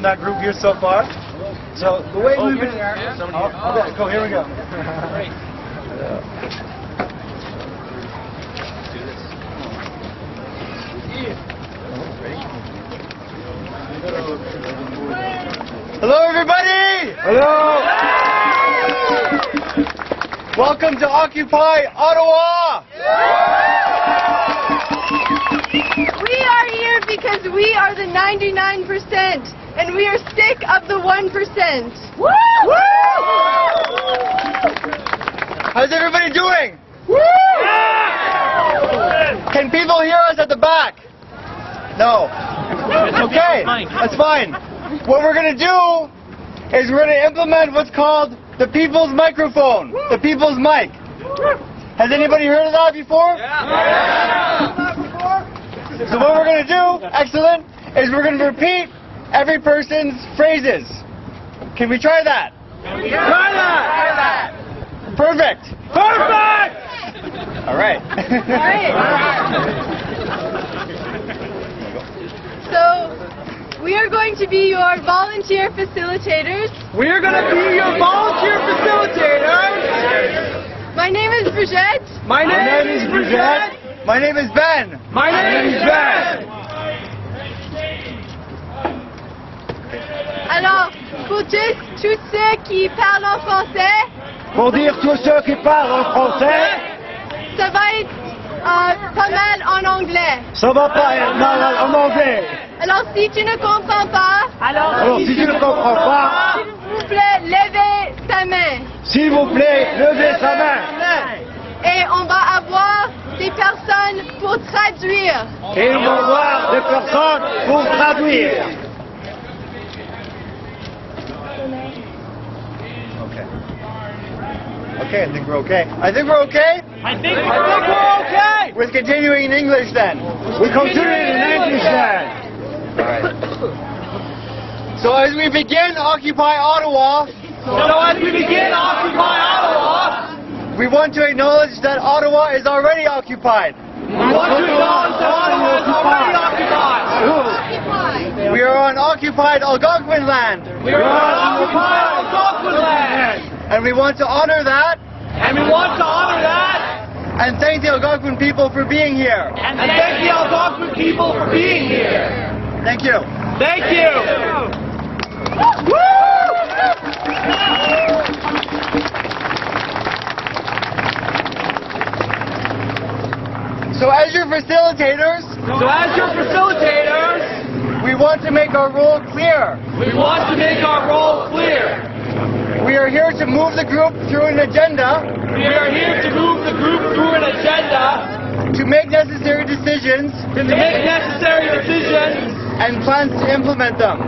from that group here so far. So the way we've been here. Okay, cool. Here we go. Hello, everybody. Hello. Welcome to Occupy Ottawa. We are here because we are the 99%, and we are sick of the 1%. Woo! Woo! How's everybody doing? Woo! Can people hear us at the back? No. Okay, that's fine. What we're going to do is we're going to implement what's called the people's microphone, the people's mic. Has anybody heard of that before? Yeah. So what we're going to do, excellent, is we're going to repeat every person's phrases. Can we try that? Try that! Perfect! Perfect! All right. So, we are going to be your volunteer facilitators. We are going to be your volunteer facilitators. My name is Brigitte. My name is Brigitte. My name is Ben. My name is Ben. Alors, pour tous ceux qui parlent en français, Pour dire tous ceux qui parlent en français, ça va être pas mal en anglais. ça va pas être mal en anglais. Alors, si tu ne comprends pas, Alors si tu ne comprends pas, s'il vous plaît, levez ta main. s'il vous plaît, levez sa main. Et on va avoir des personnes pour traduire. Et on va voir des personnes pour traduire. Okay, I think we're okay. I think we're okay? I think we're okay. We're continuing in English then. We continue in English then. Alright. So as we begin Occupy Ottawa, we want to acknowledge that Ottawa is already occupied. We are on occupied Algonquin land. And we want to honor that. And thank the Algonquin people for being here. Thank you. Thank you. So as your facilitators, we want to make our role clear. We are here to move the group through an agenda. To make necessary decisions. And plans to implement them.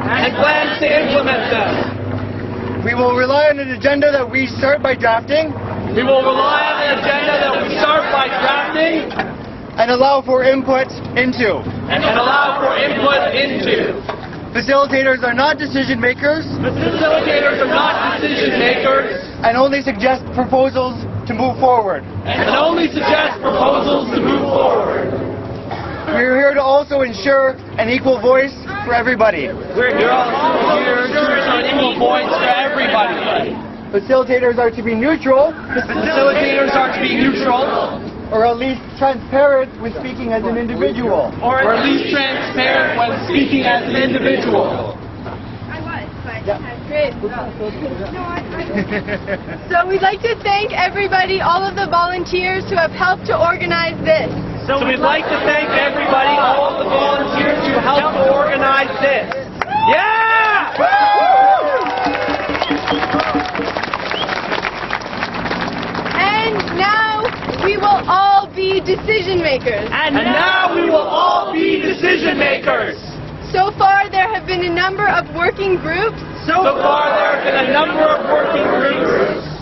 We will rely on an agenda that we start by drafting. And allow for input into. Facilitators are not decision makers. And only suggest proposals to move forward. We are here to also ensure an equal voice for everybody. Facilitators are to be neutral. Or at least transparent when speaking as an individual. I was, but great. So we'd like to thank everybody, all of the volunteers who have helped to organize this. So we'd like to thank everybody, all of the volunteers who helped organize this. Yeah! And now we will all be decision makers. And now we will all be decision makers. So far there have been a number of working groups.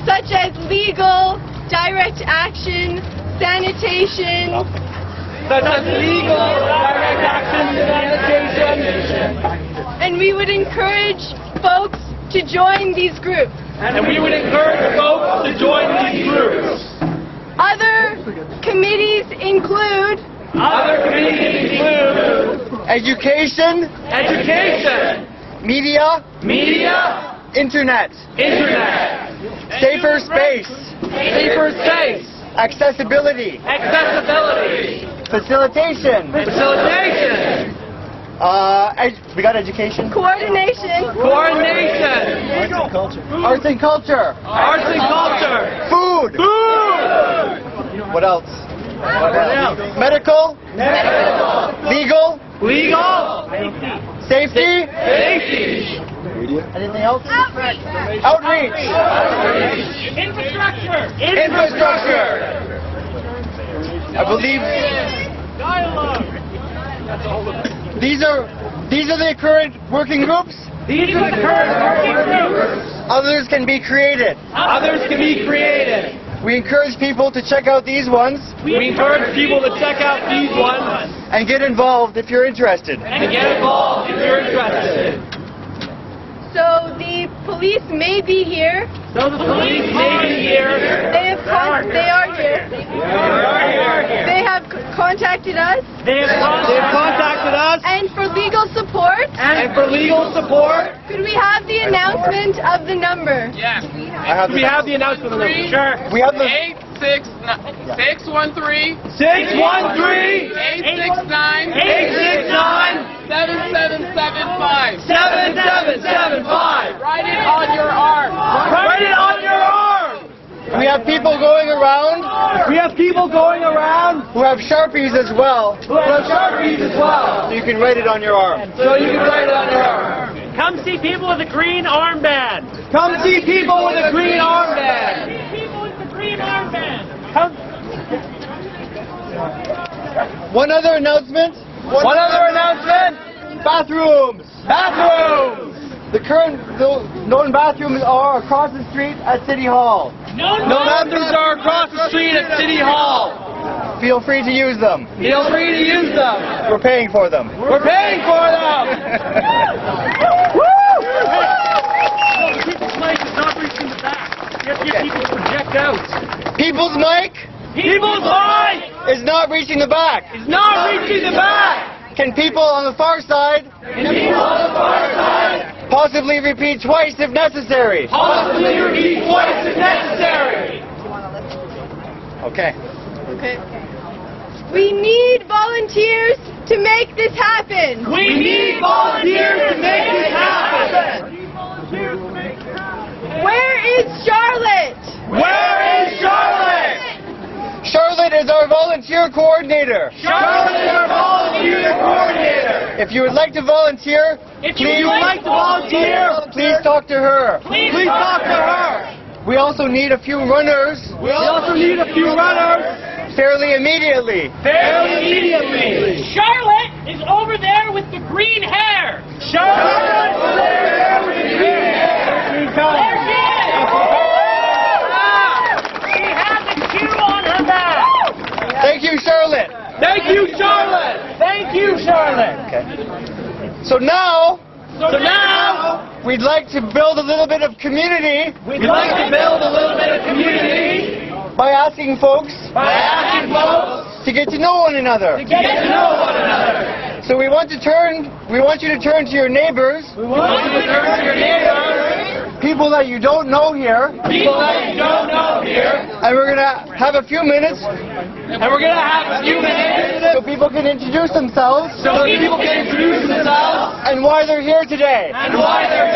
Such as legal, direct action, sanitation. And we would encourage folks to join these groups. Other committees include education, Media. Media. Internet. Internet. Safer space. Safer space. Accessibility. Accessibility. Facilitation. Facilitation. We got education. Coordination. Coordination. Arts and culture. Arts and culture. Food. Food. What else? Medical. Legal. Legal. Safety. Safety. Anything else? Outreach. Infrastructure. Infrastructure. I believe Dialogue. these are the current working groups. These are the current working groups. Others can be created. Others can be created. We encourage people to check out these ones We encourage people to check out these ones and get involved if you're interested. and get involved if you're interested. So the police may be here. So the police may be here. They are here. They have contacted us. They have contacted us. And for legal support, And for legal support, could we have the announcement of the number? I have we have the announcement of them. Sure. We have the 613 613 869 869 7775. 7775. Write it on your arm. Write it on your arm. we have people going around We have people going around who have Sharpies as well, who have Sharpies as well. so you can write it on your arm. So you can write it on your arm. Come see people with a green armband. Come see people with a green armband. People with the green armband. Come. One other announcement. One other announcement. Bathrooms. Bathrooms. The current known bathrooms are across the street at City Hall. No bathrooms are across the street at City Hall. Feel free to use them. Feel free to use them. We're paying for them. We're paying for them. People's mic is not reaching the back. You have to get people to project out. People's mic People's mic is not reaching the back. is not reaching the back. Can people on the far side People on the far side possibly repeat twice if necessary? possibly repeat twice if necessary. Okay. Okay. We need volunteers to make this happen. We need volunteers to make this happen. Where is Charlotte? Where is Charlotte? Charlotte is our volunteer coordinator. Charlotte is our volunteer coordinator. If you would like to volunteer, If you would like to volunteer, please talk to her. please talk to her. We also need a few runners We also need a few runners fairly immediately. fairly immediately. Charlotte is over there with the green hair. Charlotte over there with the green hair. There she is. She has a Q on her back. Thank you, Charlotte. Thank you, Charlotte. Thank you, Charlotte. Okay. So now, So now, we'd like to build a little bit of community we'd like to build a little bit of community by asking folks by asking folks to get to know one another. to get to know one another. So we want you to turn to your neighbors, We want you to turn to your neighbors, people that you don't know here, people that you don't know here, and we're going to have a few minutes and we're going to have a few minutes so people can introduce themselves so people can introduce themselves and why they're here today. and why they're